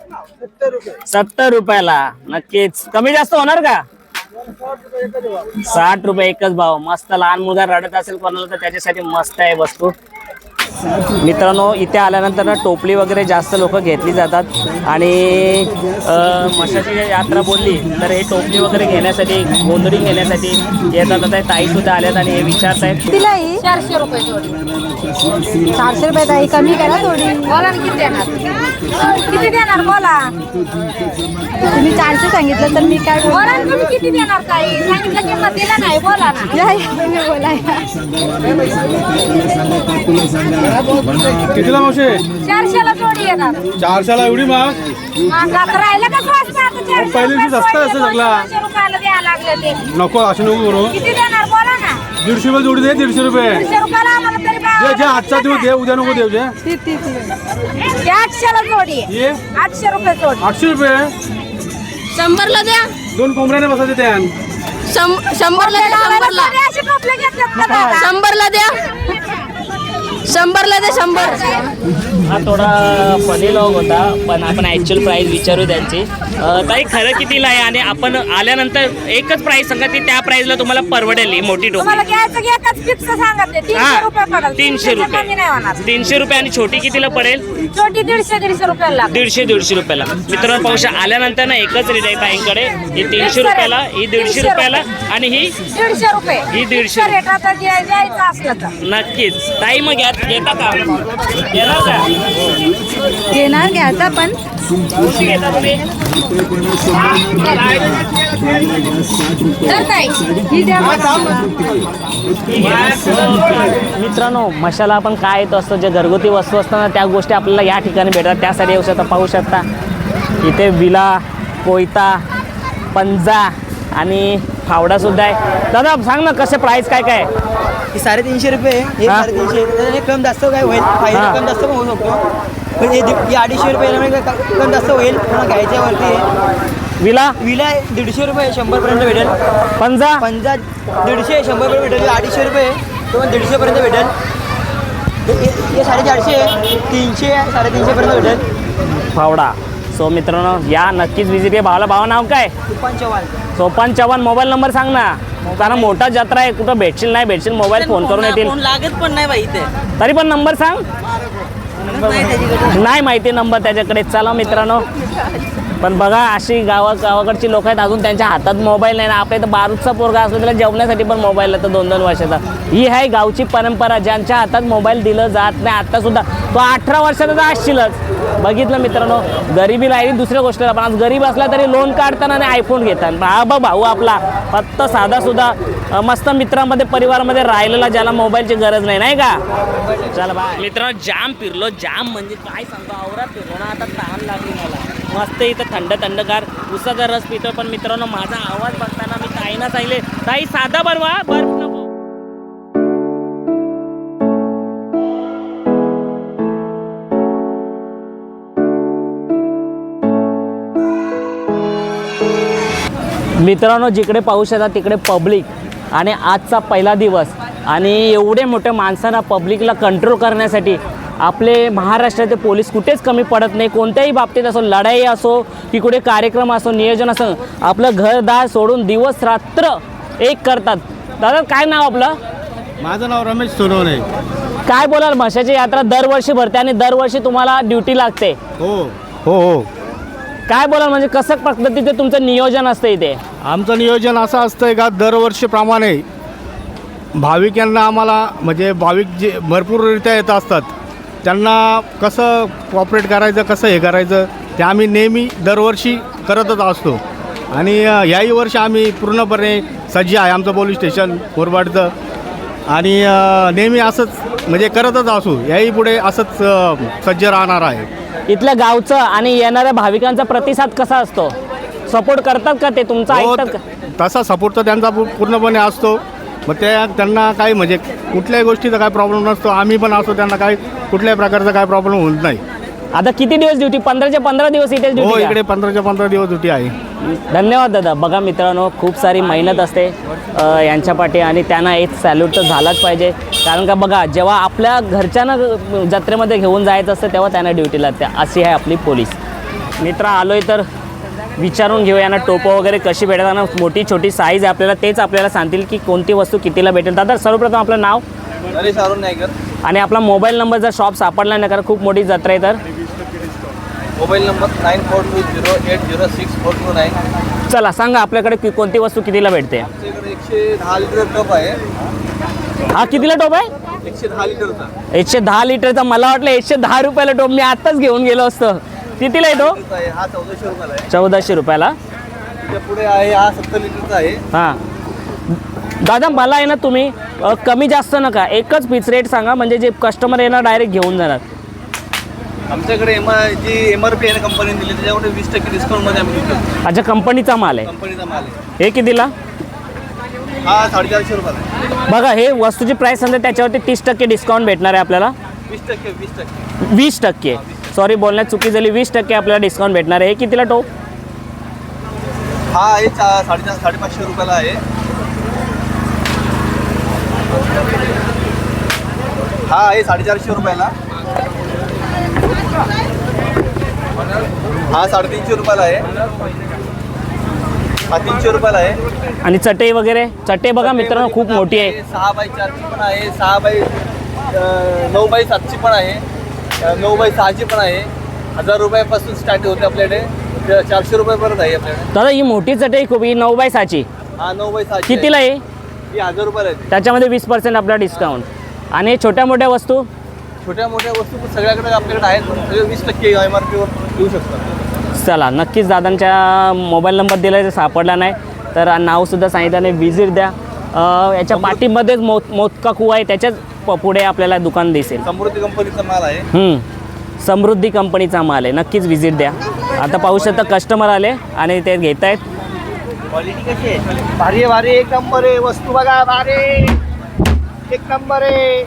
70 रुपयाला. नक्कीच कमी जास्त होणार का? 60 रुपये एकच भाव. मस्त. लहान मुलगा रडत असेल कोणाला तर त्याच्यासाठी मस्त आहे वस्तू. मित्रांनो इथे आल्यानंतर ना टोपली वगैरे जास्त लोक घेतली जातात आणि मशाची यात्रा बोलली तर हे टोपली वगैरे घेण्यासाठी, गोंधळी घेण्यासाठी येतात. आता ताई सुद्धा आल्यात आणि हे विचारत आहेत.
तिलाही 400 रुपये जोडी. 400 रुपये ताई कमी करा थोडी. बोला ना किती देणार? किती देणार बोला. तुम्ही 400 सांगितलं तर मी काय बोला. तुम्ही किती देणार ताई? सांगितलं किंमत दिला नाही, बोला ना. तुम्ही बोला.
कितीला मावशे?
400ला जोडी येणार.
400ला एवढी महाग?
राहिलं का स्वस्त आता? 400
पहिल्या दिवशी स्वस्त असं सगळा.
200 रुपयाला द्यायला लागलं ते.
नको असे नको करू.
किती देणार बोला ना.
150 रुपये जोडी दे. 150 रुपये
100 रुपयाला आम्हाला तरी
जे जे आजचा दिवस दे, उद्या नको देऊ. जे
800ला जोडी आहे.
ये
800 रुपये जोडी.
800 रुपये
100ला द्या.
2 कोंबड्याने बसायचे त्या.
100ला द्या. 100ला द्या. 100ला द्या. 100.
हा थोडा फनी लॉग होता पण आपण ॲक्च्युअल प्राईस विचारू त्यांची. ताई खरं कितीला आहे आणि आपण आल्यानंतर एकच प्राईस सांगा ती त्या प्राईसला तुम्हाला परवडेल ही मोठी टोपी.
तुम्हाला घ्यायचं की एकच फिक्स सांगते. 300 रुपये पडेल.
300
कमी नाही
रुपये.
होणार.
300 रुपये आणि छोटी कितीला पडेल?
छोटी 150 रुपयाला लागते.
150 रुपयाला. मित्रांनो पाहू शकता आल्यानंतर ना एकच रेट आहे ताईंकडे. ही 300 रुपयाला, ही 150 रुपयाला आणि ही
150 रुपये.
ही 150
रेट आता द्यायचं असलं तर
नक्कीच. ताई मग घेता का? घेणार का?
घेणार घ्यायचा पण
कुठे घेता तुम्ही? मित्रांनो मशाला आपण काय येत असतो, जे घरगुती वस्तू असताना त्या गोष्टी आपल्याला या ठिकाणी भेटतात. त्यासाठी येऊ शकता. पाहू शकता इथे विला, कोयता, पंजा आणि फावडा सुद्धा आहे. दादा सांग ना कसे प्राइस काय काय?
350 रुपये. हे
हा.
350. कम जास्त काय होईल? फायदा
हा.
कम जास्त पण होऊ शकतो. पण हे 250 रुपये कम जास्त होईल. पुन्हा घ्यायच्यावरती
विला
विला 150 रुपये 100 पर्यंत भेटेल.
पंजा
150 100 पर्यंत भेटेल. 250 रुपये तो 150 पर्यंत भेटेल. हे 450 300 350 पर्यंत भेटेल.
फावडा. सो मित्रांनो या नक्कीच विजिट आहे. भावाला भावा नाव काय? सोपान चव्हाण. मोबाईल नंबर सांग ना, कारण मोठा जत्रा आहे, कुठं भेटशील नाही भेटशील मोबाईल फोन करून येतील.
लागत पण नाही बाई इथे.
तरी पण नंबर सांग. नाही माहिती नंबर त्याच्याकडे. चला मित्रांनो पण बघा अशी गावाकडची लोक आहेत अजून त्यांच्या हातात मोबाईल नाही ना. आपल्या इथं बारूदचा पोरगा असला त्याला जेवण्यासाठी पण मोबाईल येतो 2-2 वर्षाचा. ही आहे गावची परंपरा. ज्यांच्या हातात मोबाईल दिलं जात नाही आता सुद्धा तो 18 वर्षाचा तर असशीलच. बघितलं मित्रांनो गरिबी राहिली दुसऱ्या गोष्टीला, पण आज गरीब असला तरी लोन काढताना आणि आयफोन घेताना. हा भाऊ आपला फक्त साधा सुद्धा मस्त मित्रांमध्ये परिवारामध्ये राहिलेला, ज्याला मोबाईलची गरज नाही, नाही का? चला बा मित्रांनो जाम फिरलो. जाम म्हणजे काय सांगतो, आवरा फिरलो ना. आता तहान लागली मला. मस्त इथं थंडगार उसाचा रस पितो. पण मित्रांनो माझा आवाज बघताना मी ताईंना सांगितले ताई साधा बर्फ नको. मित्रांनो जिकडे पाहू शकता तिकडे पब्लिक आणि आजचा पहिला दिवस आणि एवढे मोठ्या माणसांना पब्लिकला कंट्रोल करण्यासाठी आपले महाराष्ट्राचे पोलीस कुठेच कमी पडत नाही. कोणत्याही बाबतीत असो, लढाई असो की कुठे कार्यक्रम असो, नियोजन असो, आपलं घरदार सोडून दिवस रात्र एक करतात. दादा काय नाव आपलं?
माझं नाव रमेश सोनवणे.
काय बोलाल? म्हशाची यात्रा दरवर्षी भरते आणि दरवर्षी तुम्हाला ड्युटी लागते.
हो हो हो.
काय बोलाल, म्हणजे कसं पद्धतीचे तुमचं नियोजन असतं इथे?
आमचं नियोजन असं असतं का दरवर्षीप्रमाणे भाविकांना आम्हाला म्हणजे भाविक जे भरपूररित्या येत असतात त्यांना कसं कॉपरेट करायचं, कसं हे करायचं ते आम्ही नेहमी दरवर्षी करतच असतो. आणि याही वर्षी आम्ही पूर्णपणे सज्ज आहे आमचं पोलीस स्टेशन मुरबाडचं. आणि नेहमी असंच म्हणजे करतच असू, याही पुढे असंच सज्ज राहणार आहे.
इथल्या गावचं आणि येणाऱ्या भाविकांचा प्रतिसाद कसा असतो? सपोर्ट करतात का ते तुमचा?
हो,
ऐकतात का?
तसा सपोर्ट तर त्यांचा पूर्णपणे असतो. मग त्यांना काही म्हणजे कुठल्याही गोष्टीचा काय प्रॉब्लेम नसतो. आम्ही पण असतो, त्यांना काही कुठल्याही प्रकारचा काय प्रॉब्लेम होत नाही.
आता किती दिवस ड्युटी? 15चे 15 दिवस इथेच
हो,
ड्युटी?
इकडे 15च्या 15 दिवस ड्युटी आहे.
धन्यवाद दादा. बघा मित्रांनो, खूप सारी मेहनत असते यांच्या पाठी आणि त्यांना एक सॅल्यूट तर झालाच पाहिजे. कारण का बघा, जेव्हा आपल्या घरच्यांना जत्रेमध्ये घेऊन जायचं असतं तेव्हा त्यांना ड्युटी लागते. अशी आहे आपली पोलीस. मित्र आलोय तर विचारून घेऊ यांना टोपं वगैरे कशी भेटतात ना. मोठी छोटी साईज आहे आपल्याला, तेच आपल्याला सांगतील की कोणती वस्तू कितीला भेटेल. दादा सर्वप्रथम आपलं नाव
नरेश अरुण नायकर.
आणि आपला मोबाईल नंबर जर शॉप सापडला नाही, कारण खूप मोठी जत्रा आहे, तर
मोबाईल नंबर 9420806429.
चला सांगा आपल्याकडे कोणती वस्तू कितीला भेटते?
आमच्याकडे 110 लिटर टप आहे.
हा कितीला टोप आहे?
110 लिटरचा
110 लिटरचा. मला वाटलं 110 रुपयाला टोप. मी आत्ताच घेऊन गेलो असतो. कितीला आहे तो?
आहे. हा 1400 रुपयाला आहे.
1400 रुपयाला.
त्याच्या पुढे आहे हा 70 लिटरचा आहे.
हां दादा, मला आहे ना तुम्ही कमी जास्त नका, एकच फिक्स रेट सांगा, म्हणजे जे कस्टमर येणार डायरेक्ट घेऊन जाणार.
आमच्याकडे जी MRP आहे ना कंपनीने दिली त्याच्यामध्ये 20% डिस्काउंटमध्ये आम्ही देतो.
अच्छा, कंपनीचा माल आहे.
कंपनीचा माल आहे.
हे कितीला?
हा 450 रुपयाला आहे.
बघा, हे वस्तूची प्राईस सांगते त्याच्यावरती 30% डिस्काउंट भेटणार आहे आपल्याला.
20%.
20%. सॉरी, बोलण्यात चुकी झाली. 20% आपल्याला डिस्काउंट भेटणार आहे. हे कितीला टोप?
हा आहे 550 रुपयाला आहे. हा आहे 450 रुपयाला. हा 350 रुपयाला आहे. हा 300 रुपयाला आहे.
आणि चटई वगैरे? चटई बघा मित्रांनो, खूप मोठी आहे.
6x4ची पण आहे, 9x7ची पण आहे, 9x6ची पण आहे. 1000 रुपयापासून स्टार्ट होते आपल्याकडे, 400 रुपयापर्यंत आहे आपल्याकडे.
दादा, ही मोठी चटई खूप, ही 9x6ची
हा 9x6
कितीला आहे?
ही 1000 रुपयाला आहे.
त्याच्यामध्ये 20% आपला डिस्काउंट. आणि छोट्या मोठ्या वस्तू?
छोट्या मोठ्या वस्तू पण सगळ्याकडे आपल्याकडे आहेत, पण सगळे 20% MRP वर देऊ शकतात.
चला, नक्कीच दादांच्या मोबाईल नंबर दिला तर सापडला नाही, तर नावसुद्धा सांगितलं नाही. व्हिजिट द्या. याच्या पाठीमध्येच मोदका कुवा आहे, त्याच्याच पुढे आपल्याला दुकान दिसेल.
समृद्धी कंपनीचा माल आहे.
समृद्धी कंपनीचा माल आहे. नक्कीच व्हिजिट द्या. आता पाहू शकता कस्टमर आले आणि ते घेत आहेत.
क्वालिटी कशी आहे? भारी आहे, भारी, एक नंबर आहे. वस्तू बघा, भारी, एक नंबर आहे.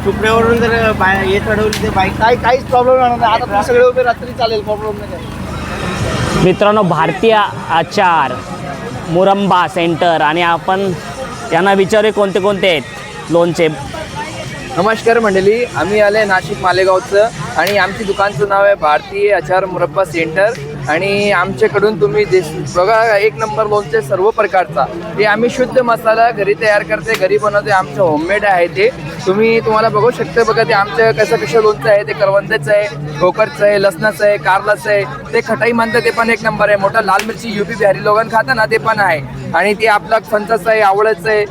चुकण्यावरून जर हे चढवली ते बाईक काहीच प्रॉब्लेम राहणार नाही. आता तुम्ही सगळे उभे रात्री चालेल, प्रॉब्लेम नाही.
मित्रांनो, भारतीय आचार मुरंबा सेंटर, आणि आपण यांना विचारू कोणते कोणते आहेत लोणचे.
नमस्कार मंडळी, आम्ही आले नाशिक मालेगावचं आणि आमची दुकानचं नाव आहे भारतीय आचार मुरब्बा सेंटर. आणि आमच्याकडून तुम्ही बघा, एक नंबर लोणचे सर्व प्रकारचा. हे आम्ही शुद्ध मसाला घरी तयार करते, घरी बनवते, आमचं होममेड आहे ते. तुम्हाला बघू शकता. बघा, ते आमचं कसं लोणचं आहे. ते करवंदाचं आहे, भोकरचं आहे, लसणाचं आहे, कारलाचं आहे. ते खटाई म्हणतात ते पण एक नंबर आहे. मोठा लाल मिरची UP बिहारी लोकांना खाता ना, ते पण आहे. आणि ते आपला फणसाचं आहे, आवळाचं आहे,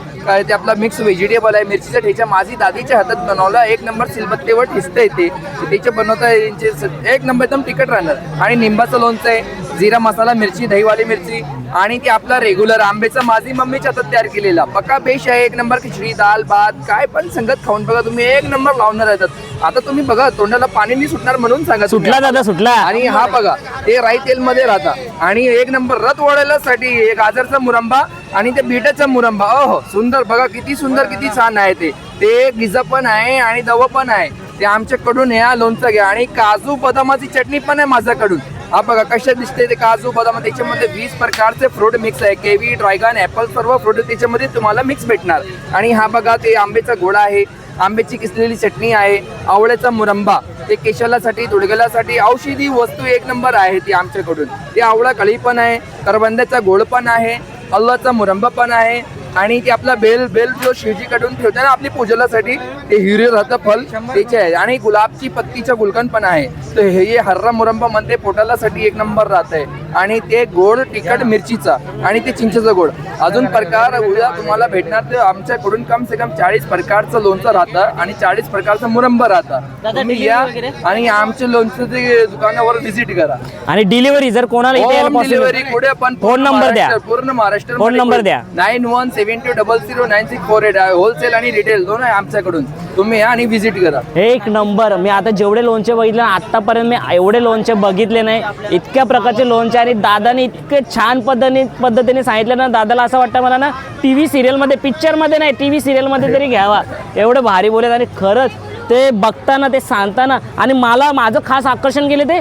ते आपला मिक्स व्हेजिटेबल आहे. मिरचीचा ठेचा माझी दादीच्या हातात बनवला, एक नंबर सिलबत्तेवर ठिसतं येते त्याचे बनवता. एक नंबर एकदम तिखट राहणार. आणि निंबाचं लोणचं आहे, जिरा मसाला मिरची, दहीवाली मिरची. आणि ते आपला रेग्युलर आंब्याचा माझी मम्मीच्या हातात तयार केलेला पक्का बेश आहे. एक नंबर खिचडी, दाल भात काय पण संगत खाऊन बघा तुम्ही, एक नंबर लावणार येतात. आता तुम्ही बघा, तोंडाला पाणी नाही सुटणार म्हणून सांगा.
सुटला दादा, सुटला.
आणि हा बघा, ते राई तेल मध्ये राहता. आणि एक नंबर रथ ओढायलासाठी एक गाजरचा मुरंबा आणि ते बीटाचा मुरंबा. हो, सुंदर बघा, किती सुंदर, किती छान आहे. ते गिजा पण आहे आणि दवा पण आहे. ते आमच्याकडून या लोणचं घ्या. आणि काजू बदामाची चटणी पण आहे माझ्याकडून. हा बघा कशा दिसते ते काजू बदाम. त्याच्यामध्ये 20 प्रकारचे फ्रूट मिक्स आहे. केवी, ड्रॅगन, ॲपल सर्व फ्रूट त्याच्यामध्ये तुम्हाला मिक्स भेटणार. आणि हा बघा, ते आंब्याचा गोळा आहे. आंब्याची किसलेली चटणी आहे, आवळ्याचा मुरंबा, ते केशालासाठी गुडघ्यासाठी औषधी वस्तू एक नंबर आहे ती आमच्याकडून. ते आवळा कढी पण आहे, करवंद्याचा गोड पण आहे, अल्लाचा मुरंबा पण आहे आणि ते आपला बेल जो शिवजी कडून ठेवते ना आपली पूजनासाठी, ते हिरे राहतं फल त्याचे आहे आणि गुलाबची पत्तीचा गुलकंद पण आहे. तर हे हर्रा मुरंबा म्हणते पोटालासाठी एक नंबर राहत आहे आणि ते गोड तिखट मिरचीचा आणि ते चिंचेचा गोड. अजून प्रकार उद्या तुम्हाला भेटणार ते आमच्याकडून कम से कम 40 प्रकारचं लोणचं राहतं आणि 40 प्रकारचं मुरंबा राहतं. तुम्ही या आणि आमच्या लोणचं ते दुकानावर व्हिजिट करा.
आणि डिलिव्हरी जर कोणाला इथे यायला
डिलिव्हरी
possible-
पुढे पण
फोन नंबर द्या.
पूर्ण महाराष्ट्र
फोन नंबर द्या.
9172009648 आहे. होलसेल आणि रिटेल दोन आहे आमच्याकडून. तुम्ही या आणि व्हिजिट करा.
एक नंबर. मी आता जेवढे लोणचे बघितले ना, आतापर्यंत मी एवढे लोणचे बघितले नाही. इतक्या प्रकारचे लोणचे आणि दादाने इतके छान पद्धतीने सांगितलं ना, दादाला असं वाटतं मला ना TV सिरियलमध्ये, पिक्चरमध्ये नाही TV सिरियलमध्ये तरी घ्यावा. एवढं भारी बोलत आणि खरंच ते बघताना ते सांगताना आणि माझं खास आकर्षण केले ते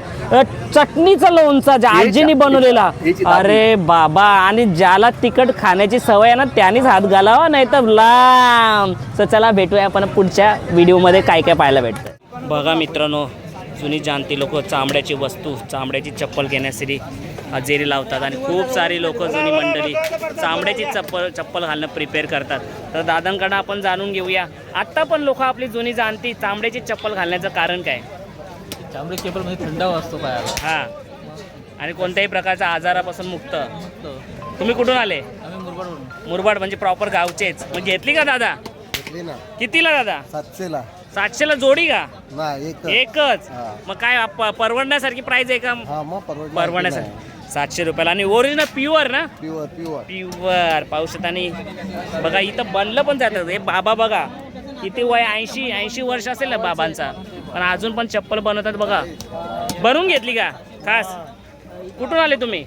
चटणीचं लोणचं ज्या आजीने बनवलेला. अरे बाबा, आणि ज्याला तिखट खाण्याची सवय आहे ना त्यानेच हात घालावा, नाही तर लांब. तर चला भेटूया आपण पुढच्या व्हिडिओमध्ये काय काय पाहायला भेटतं. बघा मित्रांनो, जुनी जाणती लोक चामड्याची वस्तू, चामड्याची चप्पल घेण्यासाठी हजेरी लावतात आणि खूप सारी लोक जुनी मंडळी चामड्याची चप्पल घालणं प्रिपेअर करतात. तर दादांकडनं आपण जाणून घेऊया, आत्ता पण लोक आपली जुनी जाणती चामड्याची चप्पल घालण्याचं कारण काय?
चामडी चप्पलमध्ये थंडावा असतो पायाला.
हां, आणि कोणत्याही प्रकारच्या आजारापासून मुक्त. तुम्ही कुठून आले?
आम्ही मुरबाडवरून.
मुरबाड म्हणजे प्रॉपर गावचेच. मग घेतली का दादा?
घेतली ना,
कितीला दादा?
700ला.
700ला जोडी का?
नाही,
एकच. मग काय परवडण्यासारखी प्राइस आहे का?
मग
परवडण्यासाठी 700 रुपयाला. आणि ओरिजिनल प्युअर ना?
प्युअर.
प्युअर पाहू शकता. आणि बघा इथं बनलं पण जातं. हे बाबा बघा किती वय, 80 वर्ष असेल ना बाबांचा, पण अजून पण चप्पल बनवतात बघा. बनवून घेतली का खास? कुठून आले तुम्ही?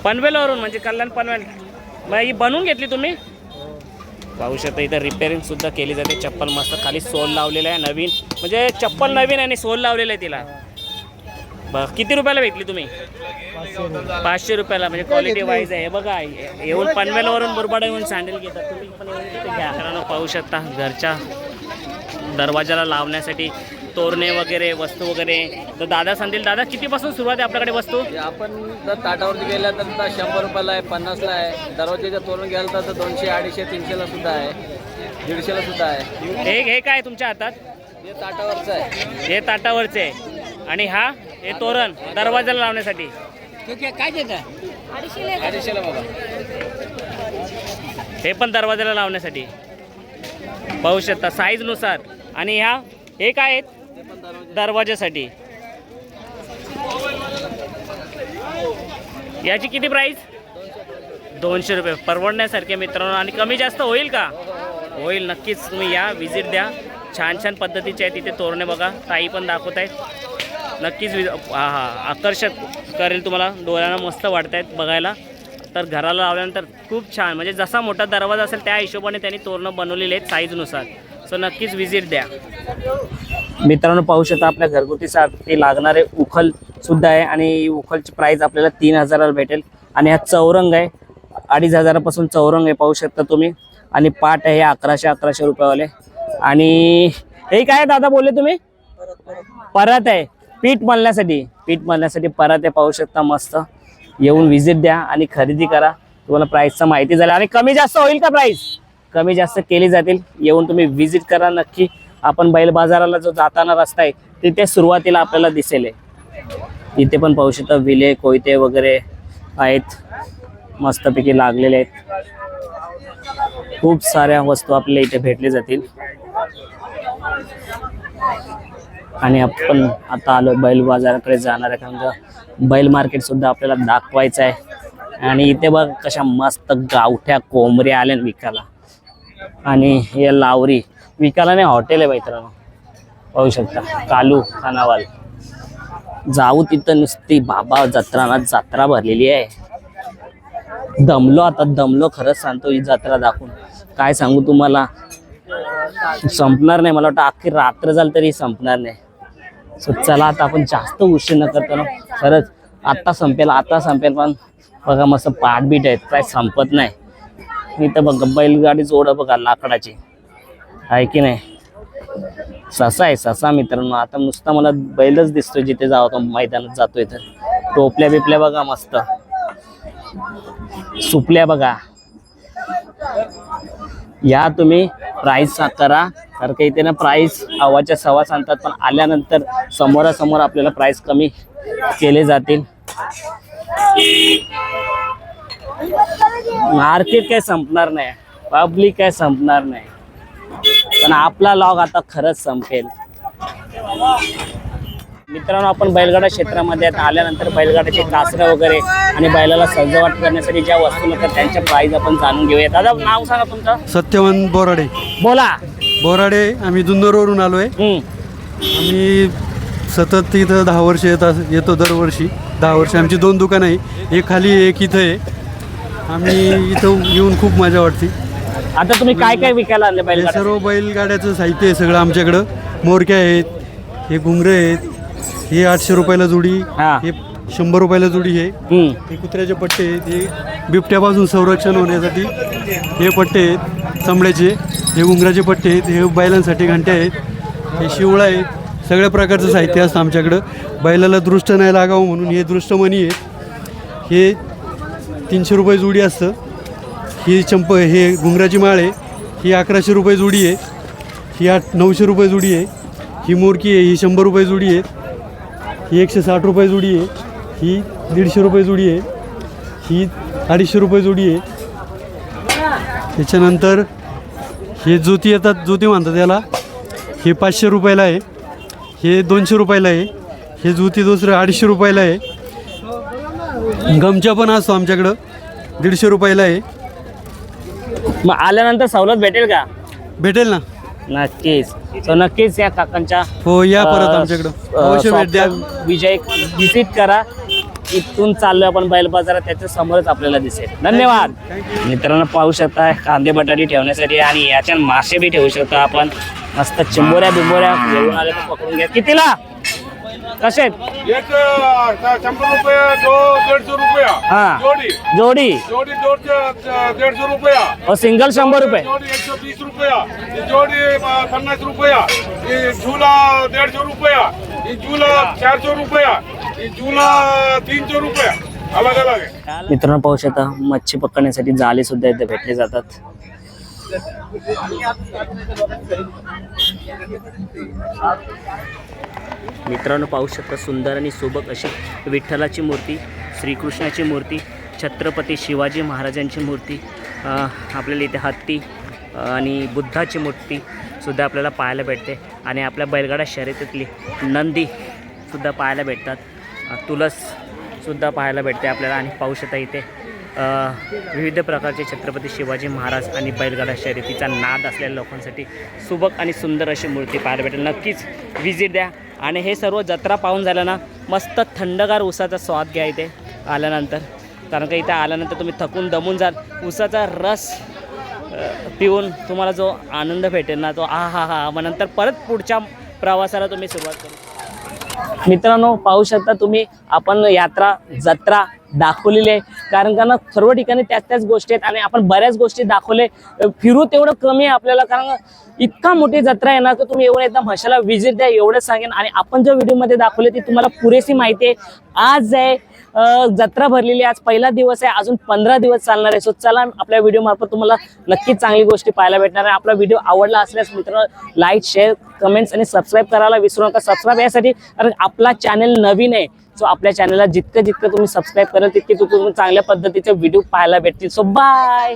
पनवेलवरून, म्हणजे कल्याण पनवेल. मग ही बनवून घेतली तुम्ही? पाहू शकता इथं रिपेअरिंग सुद्धा केली जाते. चप्पल मस्त खाली सोल लावलेला आहे नवीन, म्हणजे चप्पल नवीन आणि सोल लावलेलं आहे तिला. बघ किती रुपयाला भेटली तुम्ही? 500 रुपयाला, म्हणजे क्वालिटी वाईज आहे. बघा येऊन पनवेलवरून मुरबाड येऊन सँडल घेतात, तुम्ही पण येऊन तिथे घ्या. कारण पाहू शकता घरच्या दरवाजाला लावण्यासाठी तोरणे वगैरे वस्तू वगैरे. तर दादा सांगतील, दादा कितीपासून सुरुवात आहे आपल्याकडे वस्तू?
आपण जर ताटावरती गेल्या तर 100 रुपयाला आहे, 50ला आहे. दरवाजेच्या तोरण घ्याल तर 200, 250, 300ला सुद्धा आहे, 150ला सुद्धा आहे.
हे काय तुमच्या हातात?
हे ताटावरचं आहे.
हे ताटावरचे आहे. आणि हा हे तोरण दरवाजाला लावण्यासाठी
काय देतं? 250ला बाबा.
हे पण दरवाजाला लावण्यासाठी पाहू शकता साईजनुसार. आणि हे काय आहेत? दरवाजासाठी. याची किती प्राइस? 200 रुपये. परवडण्यासारखे मित्रांनो. आणि कमी जास्त होईल का? होईल नक्कीच. तुम्ही या, व्हिजिट द्या. छान पद्धतीचे आहे तिथे तोरणे बघा, ताई पण दाखवत आहेत. नक्कीच आकर्षक करेल तुम्हाला. डोळ्यांना मस्त वाटत आहेत बघायला. तर घराला लावल्यानंतर खूप छान, म्हणजे जसा मोठा दरवाजा असेल त्या हिशोबाने त्यांनी तोरणं बनवलेले आहेत साईजनुसार. सो नक्कीच व्हिजिट द्या. मित्रांनो पाहू शकता आपल्या घरगुतीसाठी लागणारे उखल सुद्धा आहे आणि उखलची प्राइस आपल्याला 3000ला भेटेल. आणि हा चौरंग आहे, 2500पासून चौरंग आहे पाहू शकता तुम्ही. आणि पाट आहे 1100 रुपयावाले. आणि हे काय दादा बोलले तुम्ही? परत आहे पीठ मळण्यासाठी परत आहे पाहू शकता. मस्त येऊन व्हिजिट द्या आणि खरेदी करा. तुम्हाला प्राइसचा माहिती झाली. आणि कमी जास्त होईल का? प्राइस कमी जास्त केली जातील. येऊन तुम्ही व्हिजिट करा नक्की. आपण बैल बाजाराला जो जाताना रस्ता आहे तिथे सुरुवातीला आपल्याला दिसेल. इथे पण पाहू शकता विले कोयते वगैरे आहेत, मस्तपैकी लागलेले आहेत. खूप साऱ्या वस्तू आपल्याला इथे भेटले जातील. आणि आपण आता आलो बैल बाजाराकडे जाणार आहे, कारण बैल मार्केट सुद्धा आपल्याला दाखवायचं आहे. आणि इथे बघ कशा मस्त गावठ्या कोंबड्या आल्या विकायला. आणि हे लावरी विकायला नाही, हॉटेल आहे मित्रांनो पाहू शकता. कालू खानावाल. जाऊ तिथं नुसती बाबा जत्रा भरलेली आहे. दमलो खरंच सांगतो. ही जत्रा दाखवून काय सांगू तुम्हाला, संपणार नाही. मला वाटतं अख्खी रात्र झाली तरी संपणार नाही. सो चला आता आपण जास्त उशीर न करतो ना, खरंच आता संपेल. पण बघा मस्त पाठबीट आहेत, काय संपत नाही. इथं बघा बैलगाडी जोड बघा लाकडाची. आहे की नाही? ससा आहे ससा मित्रांनो. आता नुसता मला बैलच दिसतोय जिथे जावं तो मैदानात जातोय तर. टोपल्या बिपल्या बघा मस्त, सुपल्या बघा. या तुम्ही प्राईस करा, कारण का इथे ना प्राईस आवाच्या सवा सांगतात, पण आल्यानंतर समोरासमोर आपल्याला प्राईस कमी केले जातील. मार्केट काय संपणार नाही, पब्लिक काय संपणार नाही, पण आपला लॉग आता खरंच संपेल. मित्रांनो, आपण बैलगाडा क्षेत्रामध्ये आल्यानंतर बैलगाड्याचे कासरा वगैरे आणि बैलाला सजावट करण्यासाठी ज्या वस्तू लागतात त्यांच्या प्राईस आपण जाणून घेऊया. दादा नाव सांगा तुमचं.
सत्यवान बोराडे.
बोला.
बोराडे. आम्ही जुन्नरवरून आलो आहे. आम्ही सतत इथं 10 वर्ष येतो दरवर्षी. 10 वर्ष आमची 2 दुकानं आहे, एक खाली एक इथं आहे. आम्ही इथं येऊन खूप मजा वाटते.
आता तुम्ही काय काय विकायला आणले बैलगाडा?
सर्व बैलगाड्याचं साहित्य आहे सगळं आमच्याकडं. मोरक्या आहेत, हे घुंगरे आहेत, हे 800 रुपयाला जोडी, हे 100 रुपयाला जोडी आहे. हे कुत्र्याचे पट्टे आहेत, हे बिबट्यापासून संरक्षण होण्यासाठी हे पट्टे आहेत चमड्याचे. हे घुंगराचे पट्टे आहेत, हे बैलांसाठी घंट्या आहेत, हे शिवळा आहेत. सगळ्या प्रकारचं साहित्य असतं आमच्याकडं. बैलाला दृष्ट नाही लागावं म्हणून हे दृष्टमणी आहेत. हे 300 रुपये जोडी असतं. ही हे घुंगराची माळ आहे, ही 1100 रुपये जोडी आहे. ही 900 रुपये जोडी आहे. ही मोरकी आहे, ही 100 रुपये जोडी आहे. ही 160 रुपये जोडी आहे. ही 150 रुपये जोडी आहे. ही 250 रुपये जोडी आहे. त्याच्यानंतर हे ज्योती येतात, ज्योती म्हणतात त्याला, हे 500 रुपयाला आहे. हे 200 रुपयाला आहे. हे ज्योती दुसरं 250 रुपयाला आहे. गमचा पण असतो आमच्याकडं, 150 रुपयाला आहे.
मग आल्यानंतर सवलत भेटेल का?
भेटेल ना.
नक्कीच. सो नक्कीच या काकांच्या
हो, या परत आमच्याकडं, अवश्य भेट द्या.
विजय विजिट करा. इथून चाललोय आपण बैल बाजारात, त्याच्या समोरच आपल्याला दिसेल. धन्यवाद. मित्रांनो, पाहू शकता कांदे बटाटे ठेवण्यासाठी आणि याच्यात मासे बी ठेवू शकता आपण. मस्त चिंबोऱ्या बिंबोऱ्या घेऊन आले तर पकडून घ्या. कितीला कसे आहेत?
100 रुपये, 150 रुपया.
हा,
जोडी
जोडी
जोडी 150 रुपया.
और सिंगल 100 रुपये.
जोडी 120 रुपया. ही जोडी 50 रुपया. ही झुला 150 रुपया. ही झुला 400 रुपया. ही झुला 300 रुपया. अलग अलग आहे.
मित्रांनो, पाहू शकता मच्छी पकडण्यासाठी जाळे सुद्धा इथे भेटले जातात. मित्रांनो, पाहू शकता सुंदर आणि सुबक अशी विठ्ठलाची मूर्ती, श्रीकृष्णाची मूर्ती, छत्रपती शिवाजी महाराजांची मूर्ती, आपल्याला इथे हत्ती आणि बुद्धाची मूर्ती सुद्धा आपल्याला पाहायला भेटते. आणि आपल्या बैलगाडा शर्यतीतली नंदी सुद्धा पाहायला भेटतात. तुलससुद्धा पाहायला भेटते आपल्याला. आणि पाहू शकता इथे विविध प्रकारचे छत्रपती शिवाजी महाराज आणि बैलगाडा शर्यतीचा नाद असलेल्या लोकांसाठी सुबक आणि सुंदर अशी मूर्ती पाहायला भेटेल. नक्कीच व्हिजिट द्या. आणि हे सर्व जत्रा पाहून झालं ना, मस्त थंडगार ऊसाचा स्वाद घ्या इथे आल्यानंतर. कारण का इथे आल्यानंतर तुम्ही थकून दमून जाल. ऊसाचा रस पिऊन तुम्हाला जो आनंद भेटेल ना, तो हा मग नंतर परत पुढच्या प्रवासाला तुम्ही सुरुवात करू. मित्रांनो, पाहू शकता तुम्ही, आपण यात्रा जत्रा दाखवलेली आहे. कारण का ना सर्व ठिकाणी त्याच गोष्टी आहेत आणि आपण बऱ्याच गोष्टी दाखवले. फिरू तेवढं कमी आहे आपल्याला, कारण इतका मोठी जत्रा आहे ना, तर तुम्ही एवढं एकदा म्हशाला व्हिजिट द्या एवढंच सांगेन. आणि आपण जो व्हिडिओमध्ये दाखवले ती तुम्हाला पुरेशी माहिती आहे. आज आहे जत्रा भरलेली, आज पहिला दिवस आहे, अजून 15 दिवस चालणार आहे. सो चला, आपल्या व्हिडिओ मार्फत तुम्हाला नक्कीच चांगली गोष्टी पाहायला भेटणार आहे. आपला व्हिडिओ आवडला असल्यास मित्रांनो लाईक, शेअर, कमेंट्स आणि सबस्क्राईब करायला विसरू नका. सबस्क्राईब यासाठी कारण आपला चॅनल नवीन आहे. सो आपल्या चॅनलला जितकं तुम्ही सबस्क्राईब कराल तितके तुम्ही चांगल्या पद्धतीचे व्हिडिओ पाहायला भेटतील. So bye.